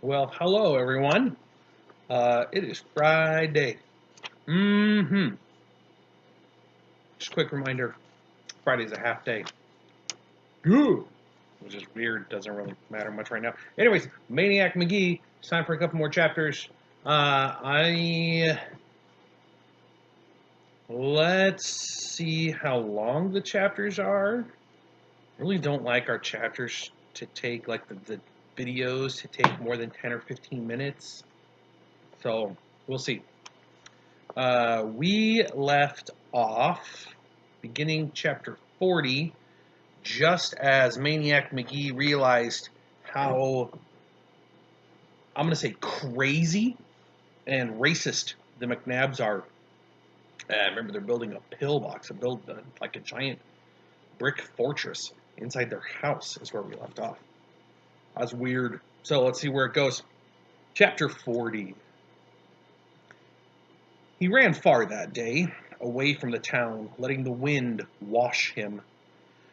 Well, hello everyone. It is Friday. Just a quick reminder, Friday's a half day. Ooh, which is weird. Doesn't really matter much right now. Anyways, Maniac Magee. It's time for a couple more chapters. I Let's see how long the chapters are. I really don't like our chapters to take the videos to take more than 10 or 15 minutes. So we'll see. We left off beginning chapter 40 just as Maniac Magee realized how, I'm going to say, crazy and racist the McNabs are. Remember, they're building a pillbox, like a giant brick fortress inside their house is where we left off. That's weird. So let's see where it goes. Chapter 40. He ran far that day, away from the town, letting the wind wash him.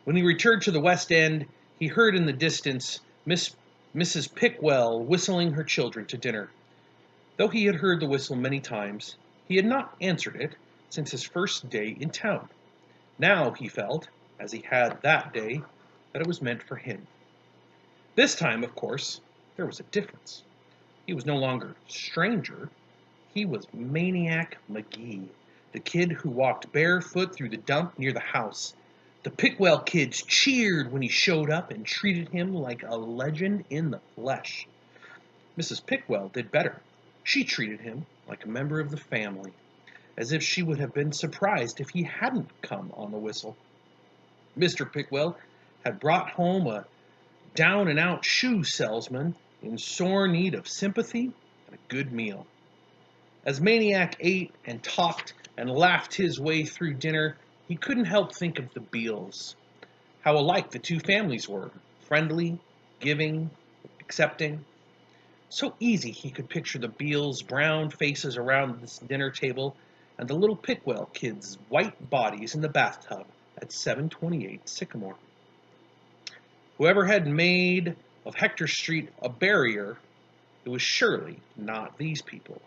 When he returned to the West End, he heard in the distance Mrs. Pickwell whistling her children to dinner. Though he had heard the whistle many times, he had not answered it since his first day in town. Now he felt, as he had that day, that it was meant for him. This time, of course, there was a difference. He was no longer stranger. He was Maniac Magee, the kid who walked barefoot through the dump near the house. The Pickwell kids cheered when he showed up and treated him like a legend in the flesh. Mrs. Pickwell did better. She treated him like a member of the family, as if she would have been surprised if he hadn't come on the whistle. Mr. Pickwell had brought home a down-and-out shoe salesman in sore need of sympathy and a good meal. As Maniac ate and talked and laughed his way through dinner, he couldn't help think of the Beals. How alike the two families were, friendly, giving, accepting. So easy he could picture the Beals' brown faces around this dinner table and the little Pickwell kids' white bodies in the bathtub at 728 Sycamore. Whoever had made of Hector Street a barrier, it was surely not these people.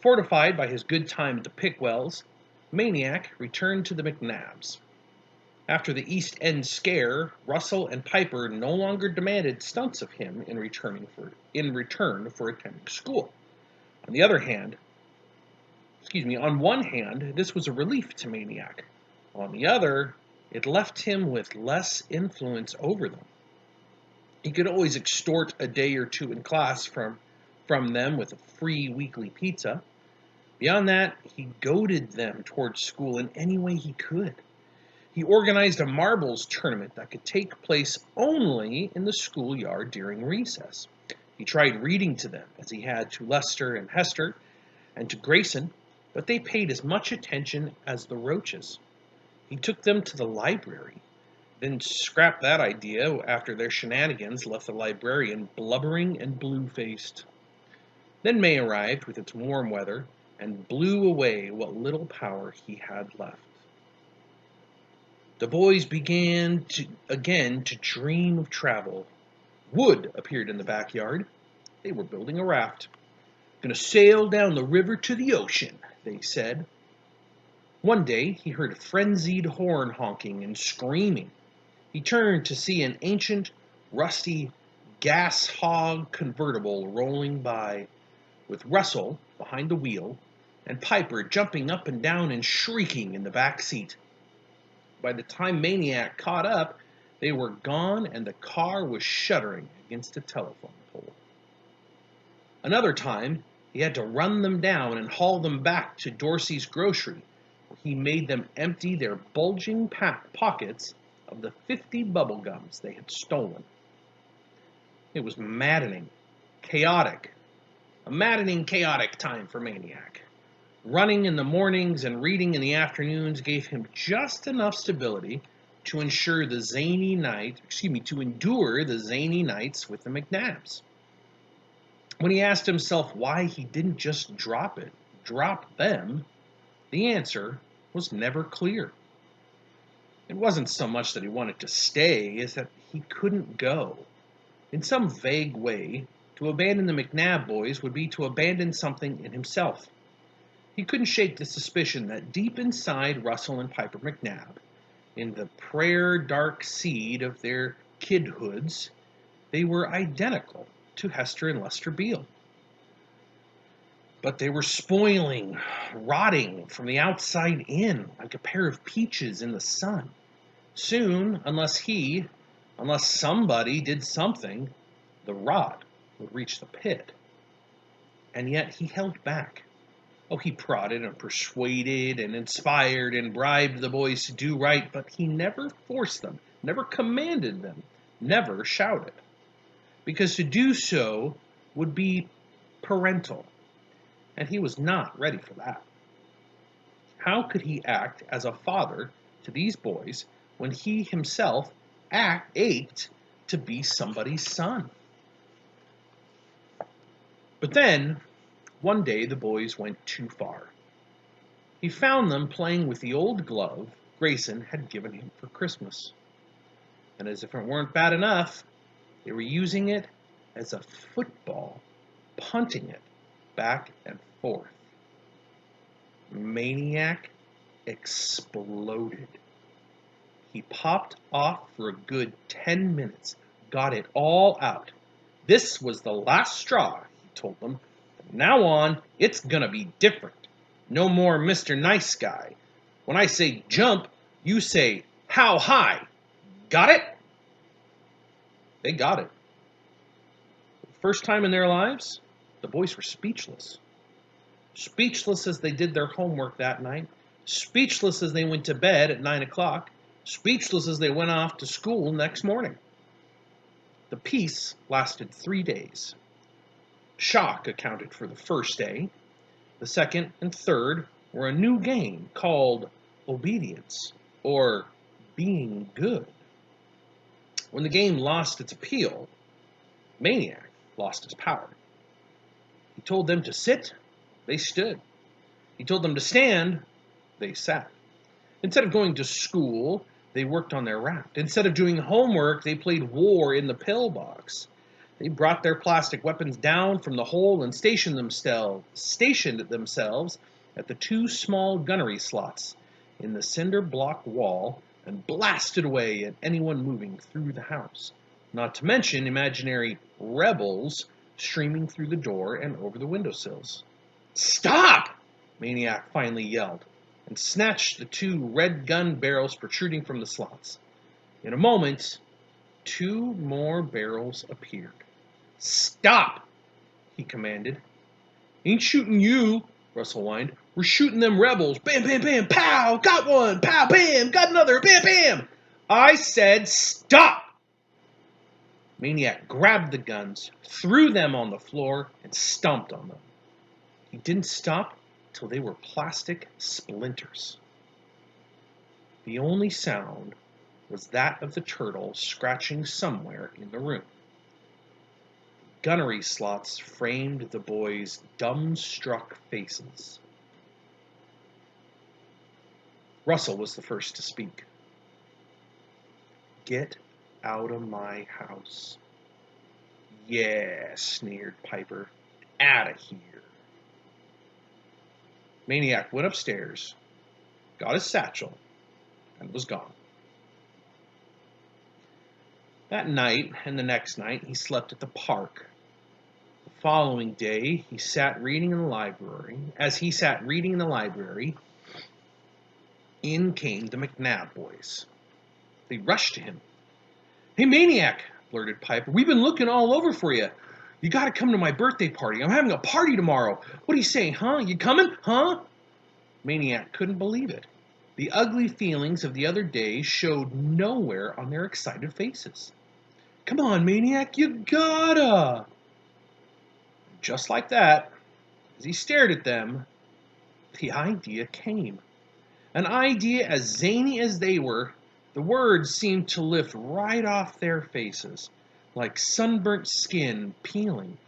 Fortified by his good time at the Pickwells, Maniac returned to the McNabs. After the East End scare, Russell and Piper no longer demanded stunts of him in return for attending school. On one hand, this was a relief to Maniac. On the other, it left him with less influence over them. He could always extort a day or two in class from them with a free weekly pizza. Beyond that, he goaded them towards school in any way he could. He organized a marbles tournament that could take place only in the schoolyard during recess. He tried reading to them, as he had to Lester and Hester and to Grayson, but they paid as much attention as the Roaches. He took them to the library, then scrapped that idea after their shenanigans left the librarian blubbering and blue-faced. Then May arrived with its warm weather and blew away what little power he had left. The boys began again to dream of travel. Wood appeared in the backyard. They were building a raft. "Gonna sail down the river to the ocean," they said. One day he heard frenzied horn honking and screaming. He turned to see an ancient, rusty, gas hog convertible rolling by, with Russell behind the wheel and Piper jumping up and down and shrieking in the back seat. By the time Maniac caught up, they were gone and the car was shuddering against a telephone pole. Another time, he had to run them down and haul them back to Dorsey's grocery, where he made them empty their bulging pockets of the 50 bubble gums they had stolen. It was maddening, chaotic, a maddening, chaotic time for Maniac. Running in the mornings and reading in the afternoons gave him just enough stability to endure the zany nights with the McNabs. When he asked himself why he didn't just drop them, the answer was never clear. It wasn't so much that he wanted to stay as that he couldn't go. In some vague way, To abandon the McNabb boys would be to abandon something in himself. He couldn't shake the suspicion that deep inside Russell and Piper McNabb, in the prayer dark seed of their kidhoods, they were identical to Hester and Lester Beale. But they were spoiling, rotting from the outside in, like a pair of peaches in the sun. Soon, unless somebody did something, the rot would reach the pit. And yet he held back. Oh, he prodded and persuaded and inspired and bribed the boys to do right, but he never forced them, never commanded them, never shouted. Because to do so would be parental, and he was not ready for that. How could he act as a father to these boys when he himself ached to be somebody's son? But then, one day the boys went too far. He found them playing with the old glove Grayson had given him for Christmas. And as if it weren't bad enough, they were using it as a football, punting it back and forth. Maniac exploded. He popped off for a good 10 minutes, got it all out. This was the last straw, he told them. From now on, it's gonna be different. No more Mr. Nice Guy. When I say jump, you say, how high? Got it? They got it. For the first time in their lives, the boys were speechless. Speechless as they did their homework that night, speechless as they went to bed at 9 o'clock, speechless as they went off to school next morning. The peace lasted 3 days. Shock accounted for the first day. The second and third were a new game called obedience, or being good. When the game lost its appeal, Maniac lost its power. He told them to sit, they stood. He told them to stand, they sat. Instead of going to school, they worked on their raft. Instead of doing homework, they played war in the pillbox. They brought their plastic weapons down from the hole and stationed themselves at the 2 small gunnery slots in the cinder block wall and blasted away at anyone moving through the house. Not to mention imaginary rebels streaming through the door and over the windowsills. Stop! Maniac finally yelled, and snatched the 2 red gun barrels protruding from the slots. In a moment, 2 more barrels appeared. Stop! He commanded. Ain't shooting you, Russell whined. We're shooting them rebels. Bam, bam, bam, pow! Got one! Pow, bam! Got another! Bam, bam! I said stop! Maniac grabbed the guns, threw them on the floor, and stomped on them. He didn't stop till they were plastic splinters. The only sound was that of the turtle scratching somewhere in the room. Gunnery slots framed the boys' dumbstruck faces. Russell was the first to speak. Get out of my house. Yeah, sneered Piper. Out of here. Maniac went upstairs, got his satchel, and was gone. That night and the next night, he slept at the park. The following day, he sat reading in the library. As he sat reading in the library, in came the McNabb boys. They rushed to him. Hey, Maniac, blurted Piper. We've been looking all over for you. You got to come to my birthday party. I'm having a party tomorrow. What do you say, huh? You coming, huh? Maniac couldn't believe it. The ugly feelings of the other day showed nowhere on their excited faces. Come on, Maniac, you gotta! Just like that, as he stared at them, the idea came. An idea as zany as they were, the words seemed to lift right off their faces, like sunburnt skin peeling.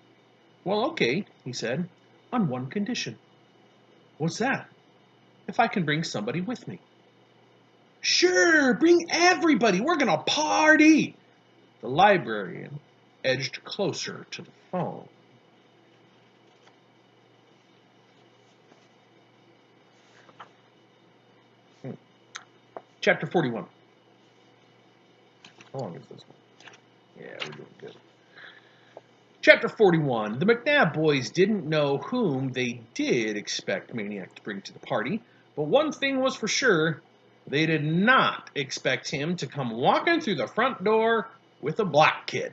Well, okay, he said, on one condition. What's that? If I can bring somebody with me. Sure, bring everybody. We're going to party. The librarian edged closer to the phone. Chapter 41. How long is this one? Yeah, we're doing good. Chapter 41. The McNabb boys didn't know whom they did expect Maniac to bring to the party, but one thing was for sure, they did not expect him to come walking through the front door with a black kid.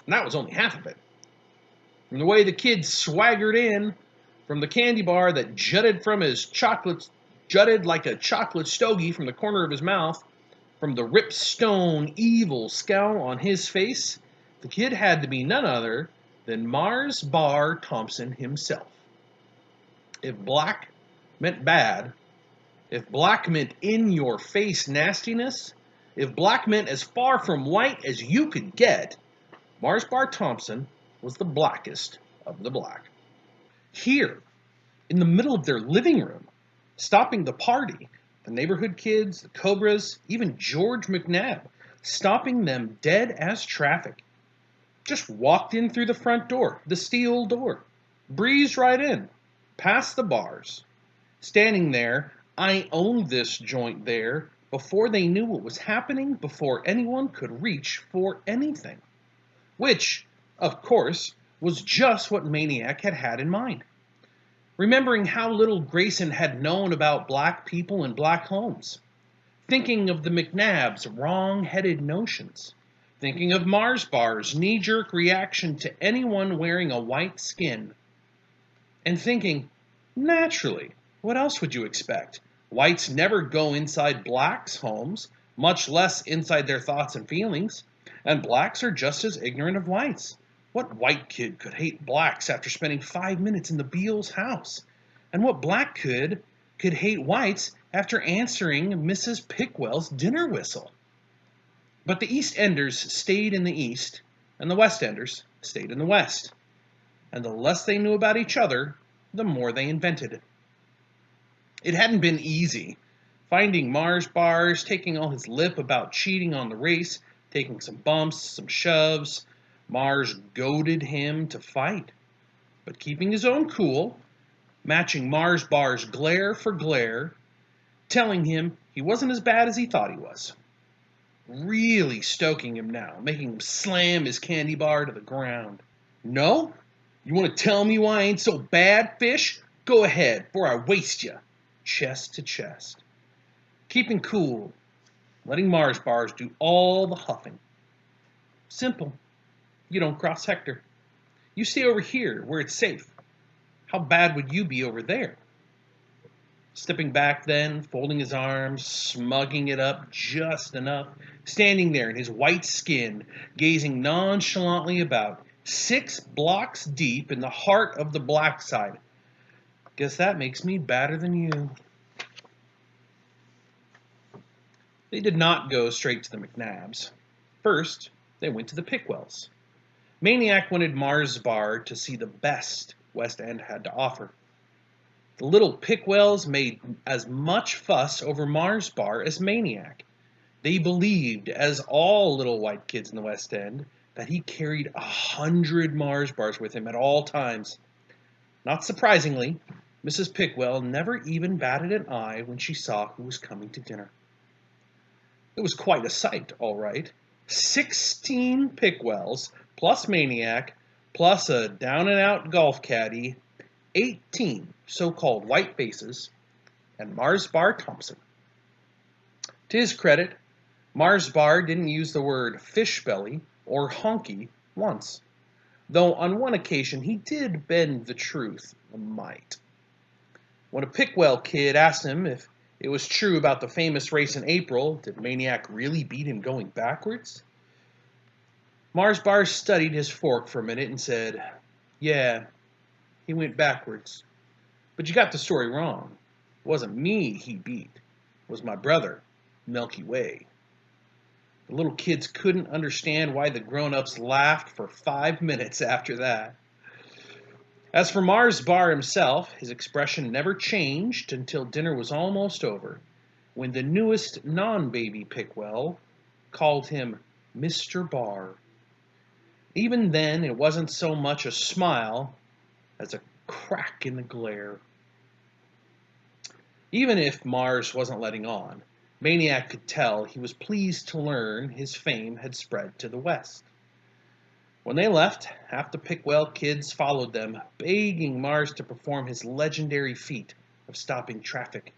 And that was only half of it. From the way the kid swaggered in, from the candy bar that jutted like a chocolate stogie from the corner of his mouth, from the ripstone evil scowl on his face, the kid had to be none other than Mars Bar Thompson himself. If black meant bad, if black meant in-your-face nastiness, if black meant as far from white as you could get, Mars Bar Thompson was the blackest of the black. Here, in the middle of their living room, stopping the party, the neighborhood kids, the Cobras, even George McNabb, stopping them dead as traffic. Just walked in through the front door, the steel door, breezed right in, past the bars. Standing there, I owned this joint there, before they knew what was happening, before anyone could reach for anything. Which, of course, was just what Maniac had had in mind. Remembering how little Grayson had known about black people and black homes. Thinking of the McNabbs' wrong-headed notions. Thinking of Mars Bar's knee-jerk reaction to anyone wearing a white skin. And thinking, naturally, what else would you expect? Whites never go inside blacks' homes, much less inside their thoughts and feelings. And blacks are just as ignorant of whites. What white kid could hate blacks after spending 5 minutes in the Beals' house? And what black kid could hate whites after answering Mrs. Pickwell's dinner whistle? But the East Enders stayed in the East, and the West Enders stayed in the West. And the less they knew about each other, the more they invented. It hadn't been easy. Finding Mars Bars, taking all his lip about cheating on the race, taking some bumps, some shoves. Mars goaded him to fight, but keeping his own cool, matching Mars Bar's glare for glare, telling him he wasn't as bad as he thought he was. Really stoking him now, making him slam his candy bar to the ground. No? You want to tell me why I ain't so bad, fish? Go ahead, before I waste you. Chest to chest. Keeping cool, letting Mars Bars do all the huffing. Simple. You don't cross Hector. You stay over here, where it's safe. How bad would you be over there? Stepping back then, folding his arms, smugging it up just enough, standing there in his white skin, gazing nonchalantly about, 6 blocks deep in the heart of the black side. Guess that makes me badder than you. They did not go straight to the McNabbs. First, they went to the Pickwells. Maniac wanted Mars Bar to see the best West End had to offer. The little Pickwells made as much fuss over Mars Bar as Maniac. They believed, as all little white kids in the West End, that he carried 100 Mars Bars with him at all times. Not surprisingly, Mrs. Pickwell never even batted an eye when she saw who was coming to dinner. It was quite a sight, all right. 16 Pickwells, plus Maniac, plus a down-and-out golf caddy, 18 so-called white faces, and Mars Bar Thompson. To his credit, Mars Bar didn't use the word fish belly or honky once, though on one occasion he did bend the truth a mite. When a Pickwell kid asked him if it was true about the famous race in April, did Maniac really beat him going backwards? Mars Bar studied his fork for a minute and said, "Yeah, he went backwards. But you got the story wrong. It wasn't me he beat. It was my brother, Milky Way." The little kids couldn't understand why the grown-ups laughed for 5 minutes after that. As for Mars Bar himself, his expression never changed until dinner was almost over, when the newest non-baby Pickwell called him Mr. Bar. Even then, it wasn't so much a smile as a crack in the glare. Even if Mars wasn't letting on, Maniac could tell he was pleased to learn his fame had spread to the west. When they left, half the Pickwell kids followed them, begging Mars to perform his legendary feat of stopping traffic.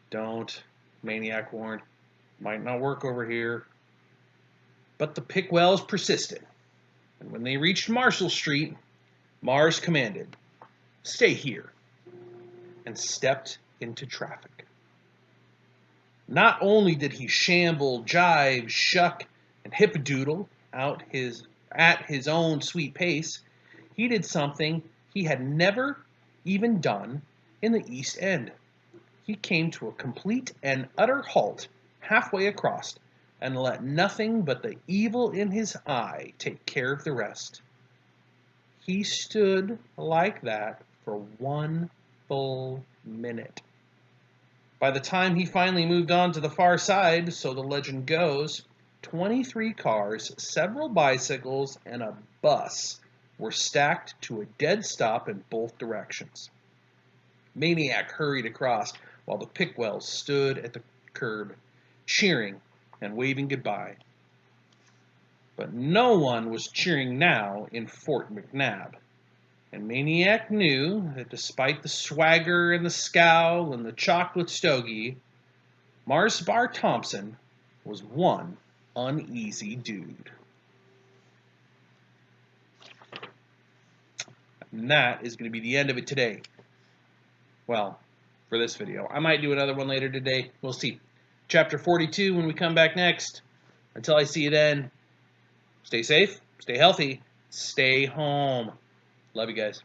Don't, Maniac warned. Might not work over here. But the Pickwells persisted, and when they reached Marshall Street, Mars commanded, "Stay here," and stepped into traffic. Not only did he shamble, jive, shuck, and hippadoodle at his own sweet pace, he did something he had never even done in the East End. He came to a complete and utter halt halfway across and let nothing but the evil in his eye take care of the rest. He stood like that for 1 full minute. By the time he finally moved on to the far side, so the legend goes, 23 cars, several bicycles, and a bus were stacked to a dead stop in both directions. Maniac hurried across while the Pickwells stood at the curb, cheering and waving goodbye. But no one was cheering now in Fort McNabb. And Maniac knew that despite the swagger and the scowl and the chocolate stogie, Mars Bar Thompson was one uneasy dude. And that is going to be the end of it today. Well, for this video. I might do another one later today. We'll see. Chapter 42 when we come back next. Until I see you then, stay safe, stay healthy, stay home. Love you guys.